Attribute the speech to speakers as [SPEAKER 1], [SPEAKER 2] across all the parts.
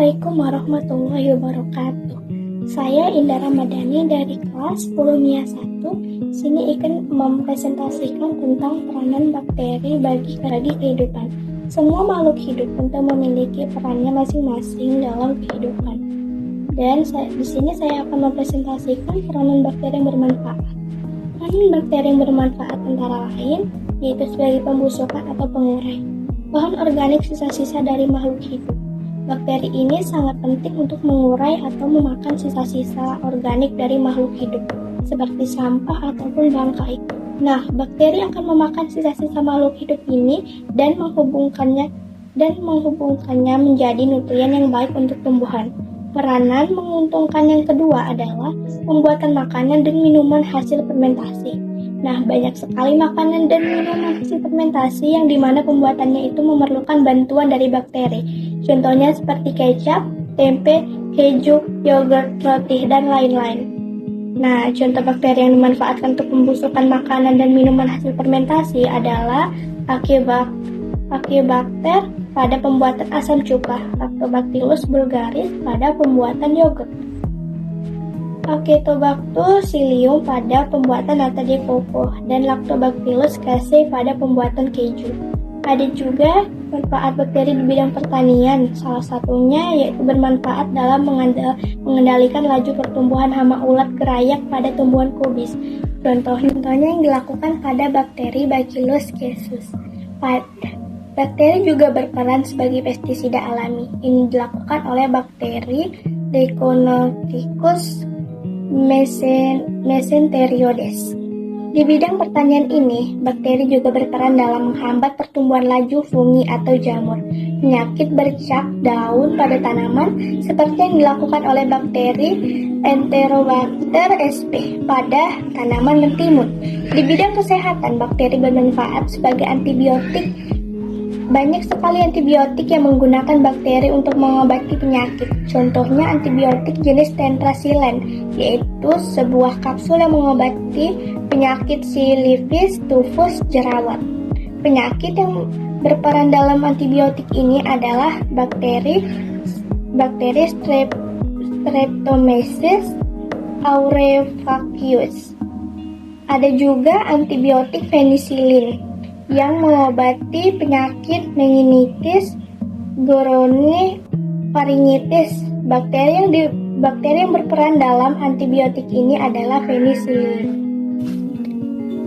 [SPEAKER 1] Assalamualaikum warahmatullahi wabarakatuh. Saya Indah Ramadhani dari kelas 10 MIA 1. Sini akan mempresentasikan tentang peranan bakteri bagi kehidupan. Semua makhluk hidup tentu memiliki perannya masing-masing dalam kehidupan. Dan di sini saya akan mempresentasikan peranan bakteri yang bermanfaat. Peranan bakteri yang bermanfaat antara lain yaitu sebagai pembusukan atau pengurai bahan organik sisa-sisa dari makhluk hidup. Bakteri ini sangat penting untuk mengurai atau memakan sisa-sisa organik dari makhluk hidup, seperti sampah ataupun bangkai. Nah, bakteri akan memakan sisa-sisa makhluk hidup ini dan menghubungkannya menjadi nutrien yang baik untuk tumbuhan. Peranan menguntungkan yang kedua adalah pembuatan makanan dan minuman hasil fermentasi. Nah, banyak sekali makanan dan minuman hasil fermentasi yang dimana pembuatannya itu memerlukan bantuan dari bakteri. Contohnya seperti kecap, tempe, keju, yogurt, roti, dan lain-lain. Nah, contoh bakteri yang dimanfaatkan untuk pembusukan makanan dan minuman hasil fermentasi adalah Achyobacter pada pembuatan asam cuka, Lactobacillus bulgaris pada pembuatan yogurt, Acetobacter psyllium pada pembuatan nata de coco, dan Lactobacillus casei pada pembuatan keju. Ada juga manfaat bakteri di bidang pertanian, salah satunya yaitu bermanfaat dalam mengendalikan laju pertumbuhan hama ulat gerayak pada tumbuhan kubis. Contohnya yang dilakukan pada bakteri Bacillus caesus. Bakteri juga berperan sebagai pestisida alami. Ini dilakukan oleh bakteri Deinococcus mesenterioides. Di bidang pertanian ini, bakteri juga berperan dalam menghambat pertumbuhan laju fungi atau jamur, penyakit bercak daun pada tanaman, seperti yang dilakukan oleh bakteri Enterobacter sp pada tanaman mentimun. Di bidang kesehatan, bakteri bermanfaat sebagai antibiotik. Banyak sekali antibiotik yang menggunakan bakteri untuk mengobati penyakit. Contohnya antibiotik jenis tetracycline, yaitu sebuah kapsul yang mengobati penyakit silifis tufus jerawat. Penyakit yang berperan dalam antibiotik ini adalah bakteri Streptomyces aureus. Ada juga antibiotik penicillin yang mengobati penyakit meningitis, gonorrhea, faringitis. Bakteri yang berperan dalam antibiotik ini adalah penicillin.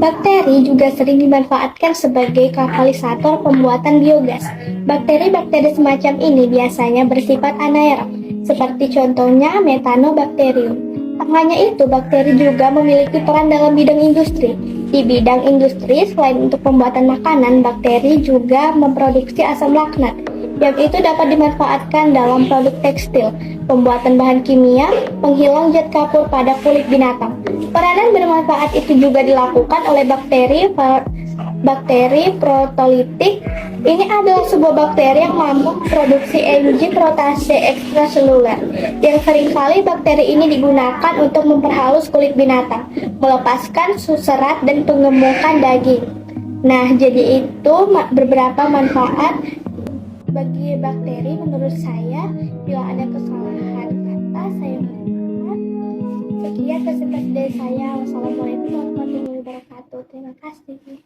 [SPEAKER 1] Bakteri juga sering dimanfaatkan sebagai katalisator pembuatan biogas. Bakteri-bakteri semacam ini biasanya bersifat anaerob, seperti contohnya Methanobacterium. Tak hanya itu, bakteri juga memiliki peran dalam bidang industri. Di bidang industri, selain untuk pembuatan makanan, bakteri juga memproduksi asam laknat, yang itu dapat dimanfaatkan dalam produk tekstil, pembuatan bahan kimia, penghilang zat kapur pada kulit binatang. Peranan bermanfaat itu juga dilakukan oleh bakteri protolitik. Ini adalah sebuah bakteri yang mampu memproduksi enzim protase ekstraseluler, yang seringkali bakteri ini digunakan untuk memperhalus kulit binatang, melepaskan serat dan penggemukan daging. Nah, jadi itu beberapa manfaat bagi bakteri menurut saya. Bila ada kesalahan kata, saya mohon. Sekian presentasi dari saya. Wassalamualaikum warahmatullahi wabarakatuh. Terima kasih.